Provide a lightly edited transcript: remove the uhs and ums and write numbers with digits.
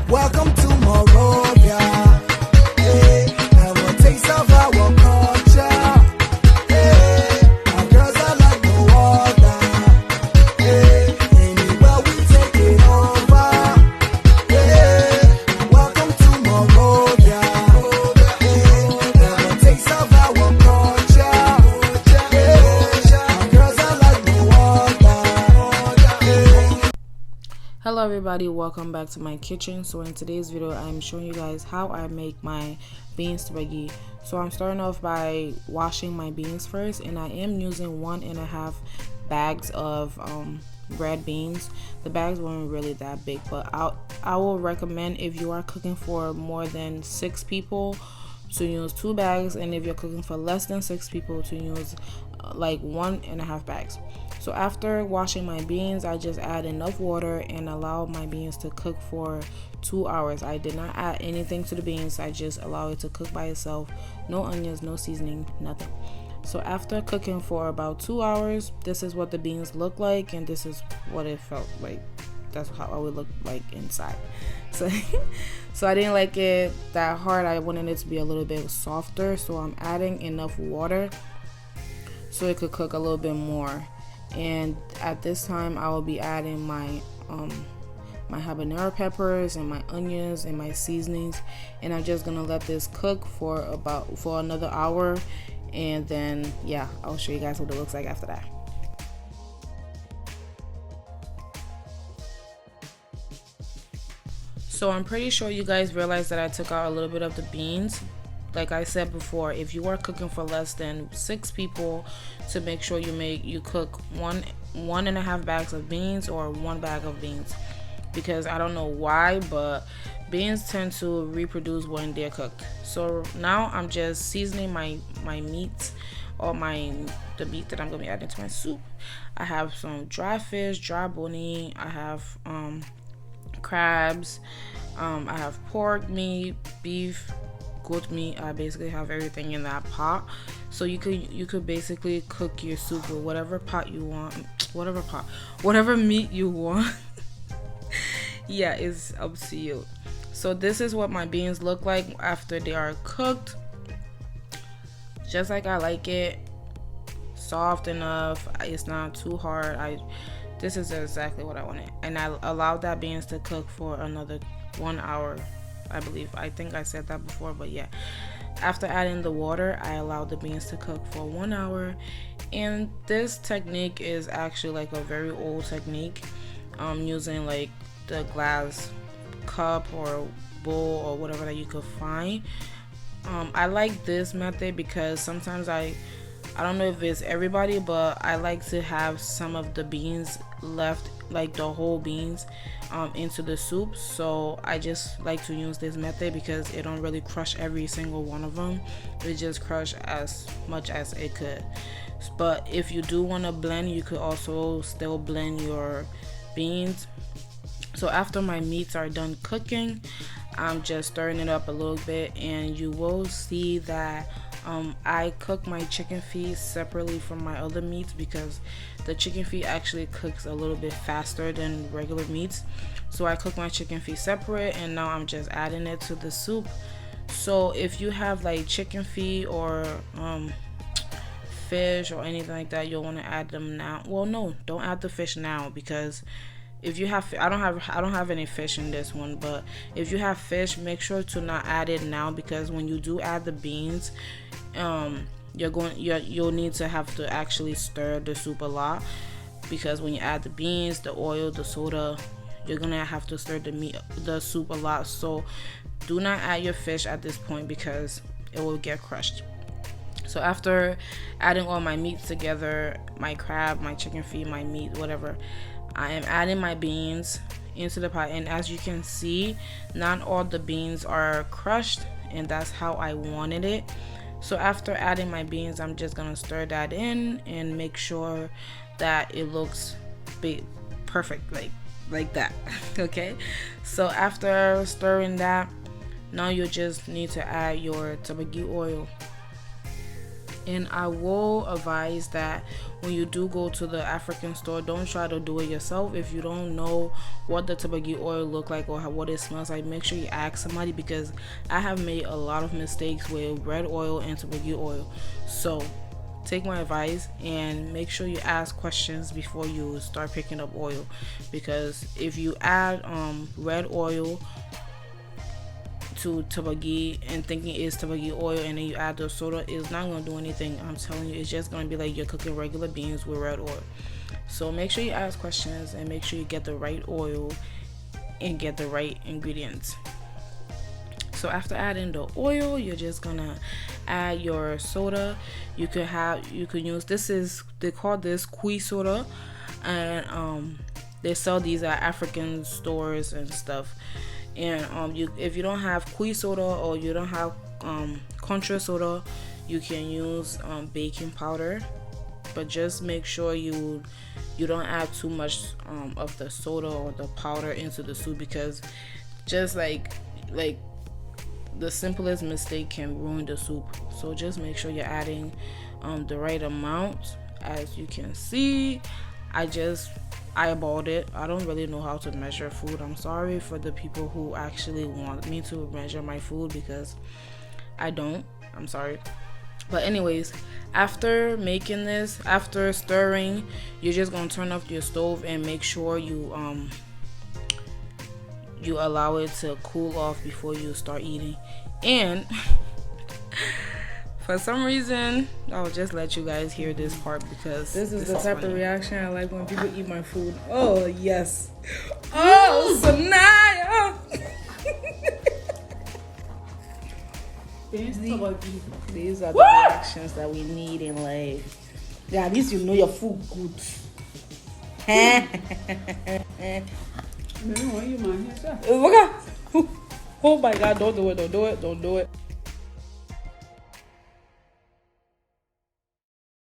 Welcome to Monrovia. Hey, have a taste of our culture. Hey, our girls are like no other. Hey, anywhere we take it over. Hey, welcome to Monrovia. Hey, have a taste of our culture. Hey, our girls are like no other. Hey. Hello everybody, welcome back to my kitchen. So in today's video I'm showing you guys how I make my beans torborgee. So I'm starting off by washing my beans first, and I am using 1.5 bags of red beans. The bags weren't really that big, but I will recommend, if you are cooking for more than 6 people, to use 2 bags, and if you're cooking for less than 6 people, to use like 1.5 bags. So after washing my beans, I just add enough water and allow my beans to cook for 2 hours. I did not add anything to the beans. I just allow it to cook by itself. No onions, no seasoning, nothing. So after cooking for about 2 hours, this is what the beans look like, and this is what it felt like. That's how it would look like inside. So I didn't like it that hard. I wanted it to be a little bit softer, so I'm adding enough water so it could cook a little bit more. And at this time I will be adding my my habanero peppers and my onions and my seasonings, and I'm just gonna let this cook for another hour, and then yeah, I'll show you guys what it looks like after that. So I'm pretty sure you guys realized that I took out a little bit of the beans. Like I said before, if you are cooking for less than 6 people, to make sure you cook 1.5 bags of beans or 1 bag of beans, because I don't know why, but beans tend to reproduce when they're cooked. So now I'm just seasoning my meat, or the meat that I'm gonna be adding to my soup. I have some dry fish, dry boni. I have crabs. I have pork meat, beef, goat meat. I basically have everything in that pot. So you could basically cook your soup with whatever pot you want, whatever meat you want. Yeah, it's up to you. So this is what my beans look like after they are cooked, just like I like it. Soft enough, it's not too hard. This is exactly what I wanted, and I allowed that beans to cook for another 1 hour, I believe. I think I said that before, but yeah. After adding the water, I allowed the beans to cook for 1 hour. And this technique is actually like a very old technique, using like the glass cup or bowl or whatever that you could find. I like this method because sometimes I don't know if it's everybody, but I like to have some of the beans left, like the whole beans, into the soup. So I just like to use this method because it don't really crush every single one of them. It just crush as much as it could. But if you do want to blend, you could also still blend your beans. So after my meats are done cooking, I'm just stirring it up a little bit, and you will see that I cook my chicken feet separately from my other meats, because the chicken feet actually cooks a little bit faster than regular meats. So I cook my chicken feet separate, and now I'm just adding it to the soup. So if you have like chicken feet or fish or anything like that, you'll want to add them now. Well, no, don't add the fish now, because if you have, I don't have any fish in this one, but if you have fish, make sure to not add it now, because when you do add the beans, you'll need to have to actually stir the soup a lot, because when you add the beans, the oil, the soda, you're gonna have to stir the soup a lot. So do not add your fish at this point, because it will get crushed. So after adding all my meat together, my crab, my chicken feet, my meat, whatever, I am adding my beans into the pot, and as you can see, not all the beans are crushed, and that's how I wanted it. So after adding my beans, I'm just gonna stir that in and make sure that it looks perfect, like that. Okay, so after stirring that, now you just need to add your torborgee oil. And I will advise that when you do go to the African store, don't try to do it yourself. If you don't know what the Torborgee oil look like or what it smells like, make sure you ask somebody, because I have made a lot of mistakes with red oil and Torborgee oil. So take my advice and make sure you ask questions before you start picking up oil, because if you add red oil to Torborgee and thinking it's Torborgee oil and then you add the soda, it's not going to do anything. I'm telling you, it's just going to be like you're cooking regular beans with red oil. So make sure you ask questions and make sure you get the right oil and get the right ingredients. So after adding the oil, you're just gonna add your soda. You could use, they call this kui soda, and they sell these at African stores and stuff. And if you don't have kui soda or you don't have contra soda, you can use baking powder, but just make sure you don't add too much of the soda or the powder into the soup, because just like the simplest mistake can ruin the soup. So just make sure you're adding the right amount. As you can see, I just eyeballed it. I don't really know how to measure food. I'm sorry for the people who actually want me to measure my food, because I don't. I'm sorry. But anyways, after making this, after stirring, you're just gonna turn off your stove and make sure you allow it to cool off before you start eating. And for some reason, I'll just let you guys hear this part, because this is the type of reaction I like when people eat my food. Oh yes. Oh, Sanaya. These are the reactions that we need in life. Yeah, at least you know your food good. Oh my God, don't do it.